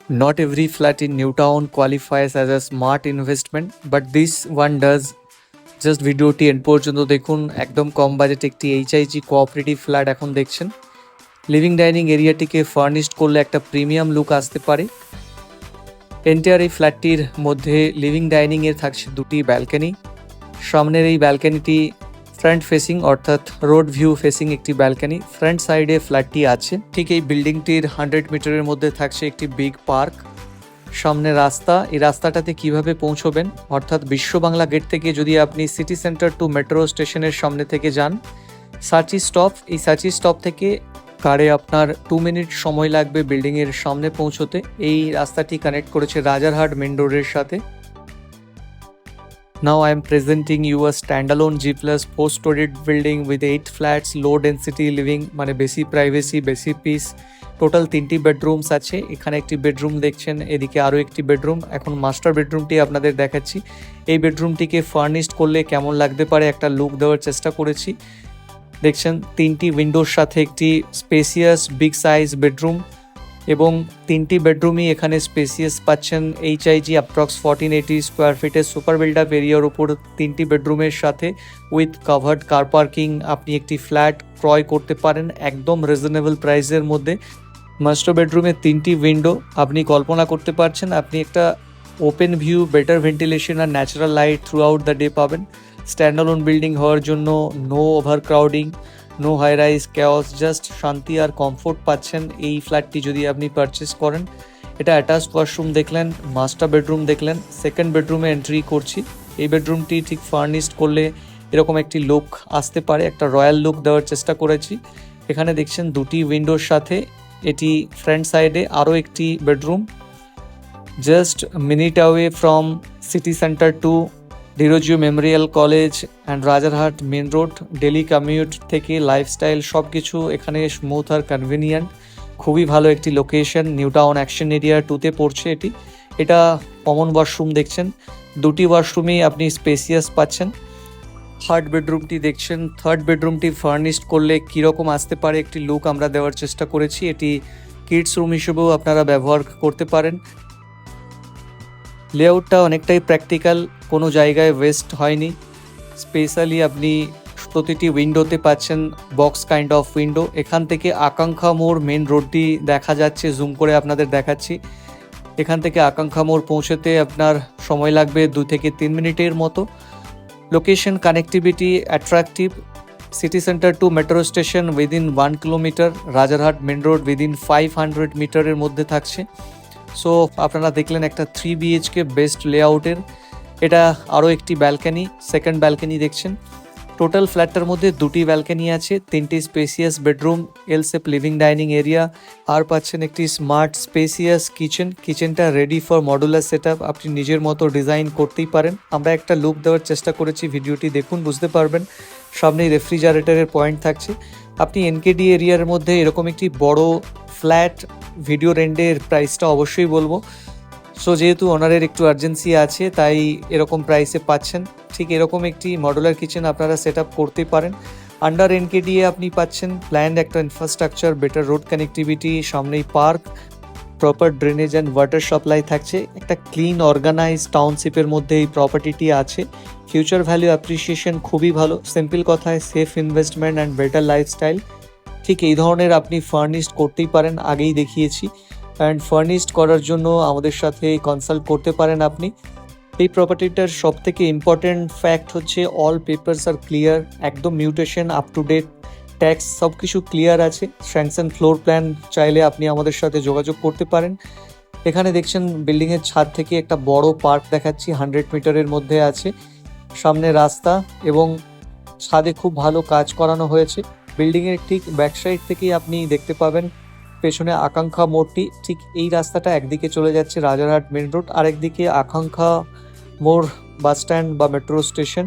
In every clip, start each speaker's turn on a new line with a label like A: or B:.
A: Not every flat in Newtown qualifies as a smart investment, but this one does. Just ভিডিওটি and পর্যন্ত দেখুন। একদম কম বাজেটে একটি এইচআইজি কোঅপারেটিভ ফ্ল্যাট এখন দেখছেন। লিভিং ডাইনিং এরিয়াটিকে ফার্নিশড করলে একটা প্রিমিয়াম লুক আসতে পারে। এন্টায়ার এই ফ্ল্যাটটির মধ্যে লিভিং ডাইনিংয়ের থাকছে দুটি ব্যালকনি। সামনের এই ব্যালকনিটি ফ্রন্ট ফেসিং অর্থাৎ রোড ভিউ ফেসিং একটি ব্যালকনি। ফ্রন্ট সাইডে ফ্ল্যাটটি আছে। ঠিক এই বিল্ডিংটির 100 মিটারের মধ্যে থাকছে একটি বিগ পার্ক। সামনে রাস্তা, এই রাস্তাটাতে কিভাবে পৌঁছবেন অর্থাৎ বিশ্ব বাংলা গেট থেকে যদি আপনি সিটি সেন্টার টু মেট্রো স্টেশনের সামনে থেকে যান, সাচি স্টপ, এই সাচি স্টপ থেকে কারে আপনার 2 মিনিট সময় লাগবে বিল্ডিংয়ের সামনে পৌঁছতে। এই রাস্তাটি কানেক্ট করেছে রাজারহাট মেন রোডের সাথে। Now I am presenting you a standalone G+ 4-storied building with 8 flats, low density living, মানে বেশি প্রাইভেসি, বেশি পিস। টোটাল 3টি বেডরুমস আছে। এখানে একটি বেডরুম দেখছেন, এদিকে আরও একটি বেডরুম। এখন মাস্টার বেডরুমটি আপনাদের দেখাচ্ছি। এই বেডরুমটিকে ফার্নিশড করলে কেমন লাগতে পারে একটা লুক দেওয়ার চেষ্টা করেছি। দেখছেন 3টি উইন্ডোর সাথে একটি স্পেসিয়াস বিগ সাইজ বেডরুম, এবং 3টি বেডরুমই এখানে স্পেসিয়াস পাচ্ছেন। এইচআইজি অ্যাপ্রক্স 1480 স্কোয়ার ফিটের সুপার বিল্ড আপ এরিয়ার উপর 3টি বেডরুমের সাথে উইথ কাভার্ড কার পার্কিং আপনি একটি ফ্ল্যাট ক্রয় করতে পারেন একদম রিজনেবল প্রাইসের মধ্যে। মাস্টার বেডরুমে 3টি উইন্ডো। আপনি কল্পনা করতে পারছেন আপনি একটা ওপেন ভিউ, বেটার ভেন্টিলেশন আর natural light throughout the day পাবেন। স্ট্যান্ডঅ্যালোন বিল্ডিং হওয়ার জন্য no overcrowding, no high rise chaos, just শান্তি আর কমফোর্ট পাচ্ছেন এই ফ্ল্যাটটি যদি আপনি পারচেস করেন। এটা অ্যাটাচড ওয়াশরুম দেখলেন, মাস্টার বেডরুম দেখলেন। সেকেন্ড বেডরুমে এন্ট্রি করছি। এই বেডরুমটি ঠিক ফার্নিশড করলে এরকম একটি লুক আসতে পারে, একটা রয়্যাল লুক দেওয়ার চেষ্টা করেছি। এখানে দেখছেন 2টি উইন্ডোর সাথে এটি ফ্রন্ট সাইডে আরও একটি bedroom. Just minute away from city centre to Derozio memorial college and Rajarhat main road. Daily commute থেকে লাইফস্টাইল সব কিছু এখানে স্মুথ আর কনভিনিয়েন্ট। খুবই ভালো একটি লোকেশন। নিউটাউন অ্যাকশন এরিয়া 2তে পড়ছে এটি। এটা কমন ওয়াশরুম দেখছেন, 2টি ওয়াশরুমেই আপনি স্পেসিয়াস পাচ্ছেন। থার্ড বেডরুমটি দেখছেন। থার্ড বেডরুমটি ফার্নিশড করলে কীরকম আসতে পারে একটি লুক আমরা দেওয়ার চেষ্টা করেছি। এটি কিডস রুম হিসেবেও আপনারা ব্যবহার করতে পারেন। লেআউটটা অনেকটাই প্র্যাকটিক্যাল, কোনো জায়গায় ওয়েস্ট হয়নি। স্পেশালি আপনি প্রতিটি উইন্ডোতে পাচ্ছেন বক্স কাইন্ড অফ উইন্ডো। এখান থেকে আকাঙ্ক্ষা মোড় মেন রোডটি দেখা যাচ্ছে, জুম করে আপনাদের দেখাচ্ছি। এখান থেকে আকাঙ্ক্ষা মোড় পৌঁছতে আপনার সময় লাগবে 2 থেকে 3 মিনিটের মতো। Location connectivity attractive. City centre to metro station within 1 kilometre, Rajarhat main road within 500 মিটারের মধ্যে থাকছে। সো আপনারা দেখলেন একটা 3 BHK বেস্ট লেআউটের। এটা আরও একটি ব্যালকনি, সেকেন্ড ব্যালকনি দেখছেন। টোটাল ফ্ল্যাটটার মধ্যে 2টি ব্যালকনি আছে, 3টি spacious bedroom, L shape living dining area, আর পাচ্ছেন একটি স্মার্ট স্পেসিয়াস কিচেন। কিচেনটা ready for modular set up, আপনি নিজের মতো ডিজাইন করতেই পারেন। আমরা একটা লুক দেওয়ার চেষ্টা করেছি, ভিডিওটি দেখুন বুঝতে পারবেন। সামনেই রেফ্রিজারেটরের পয়েন্ট থাকছে। আপনি এনকেডি এরিয়ার মধ্যে এরকম একটি বড় ফ্ল্যাট, ভিডিও রেন্টের প্রাইসটা অবশ্যই বলবো। সো যেহেতু ওনারের একটু আর্জেন্সি আছে তাই এরকম প্রাইসে পাচ্ছেন। ঠিক এরকম একটি মডুলার কিচেন আপনারা সেট আপ করতে পারেন। আন্ডার এনকেডিএ আপনি পাচ্ছেন প্ল্যান্ড একটা ইনফ্রাস্ট্রাকচার, বেটার রোড কানেক্টিভিটি, সামনেই park, proper drainage and water supply থাকছে। একটা ক্লিন অর্গানাইজ টাউনশিপের মধ্যে এই প্রপার্টিটি আছে। ফিউচার ভ্যালু অ্যাপ্রিসিয়েশন খুবই ভালো। সিম্পল কথায় safe investment and better lifestyle. ঠিক এই ধরনের আপনি ফার্নিশড করতেই পারেন, আগেই দেখিয়েছি। অ্যান্ড ফার্নিশড করার জন্য আমাদের সাথে কনসাল্ট করতে পারেন আপনি। এই প্রপার্টিটার সবথেকে ইম্পর্টেন্ট ফ্যাক্ট হচ্ছে অল পেপারস আর ক্লিয়ার, একদম mutation up to date, tax সব কিছু ক্লিয়ার আছে। স্যাংশন ফ্লোর প্ল্যান চাইলে আপনি আমাদের সাথে যোগাযোগ করতে পারেন। এখানে দেখছেন বিল্ডিংয়ের ছাদ থেকে একটা বড় পার্ক দেখাচ্ছি, 100 মিটারের মধ্যে আছে। সামনে রাস্তা এবং ছাদে খুব ভালো কাজ করানো হয়েছে। বিল্ডিংয়ের ঠিক ব্যাক সাইড থেকেই আপনি দেখতে পাবেন পেছনে আকাঙ্ক্ষা মোড়টি। ঠিক এই রাস্তাটা একদিকে চলে যাচ্ছে রাজারহাট মেন রোড, আরেকদিকে আকাঙ্ক্ষা মোড় বাস স্ট্যান্ড বা মেট্রো স্টেশন।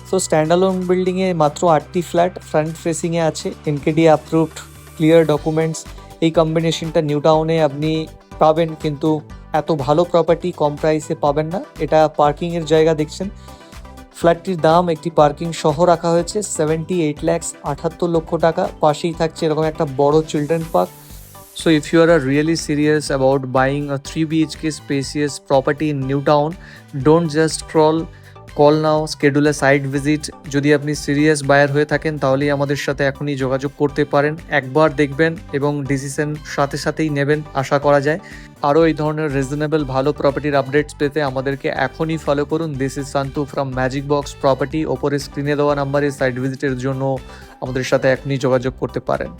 A: সো স্ট্যান্ডঅ্যালোন বিল্ডিংয়ে মাত্র 8টি ফ্ল্যাট ফ্রন্ট ফেসিংয়ে আছে, এনকেডি অ্যাপ্রুভড, ক্লিয়ার ডকুমেন্টস। এই কম্বিনেশনটা নিউটাউনে আপনি পাবেন, কিন্তু এত ভালো প্রপার্টি কম প্রাইসে পাবেন না। এটা পার্কিংয়ের জায়গা দেখছেন। ফ্ল্যাটটির দাম একটি পার্কিং সহ রাখা হয়েছে 78 লাখ 78 লক্ষ টাকা। পাশেই থাকছে এরকম একটা বড় children park. So if you are really serious about buying a 3 BHK spacious property in New Town, don't just scroll, call now, schedule a site visit. যদি আপনি সিরিয়াস বায়ার হয়ে থাকেন তাহলেই আমাদের সাথে এখনই যোগাযোগ করতে পারেন। একবার দেখবেন এবং ডিসিশন সাথে সাথেই নেবেন আশা করা যায়। আরও এই ধরনের রিজনেবল ভালো প্রপার্টির আপডেটস পেতে আমাদেরকে এখনই ফলো করুন। This is Shantu from magic box property. ওপরে স্ক্রিনে দেওয়া নাম্বারে সাইট ভিজিটের জন্য আমাদের সাথে এখনই যোগাযোগ করতে পারেন।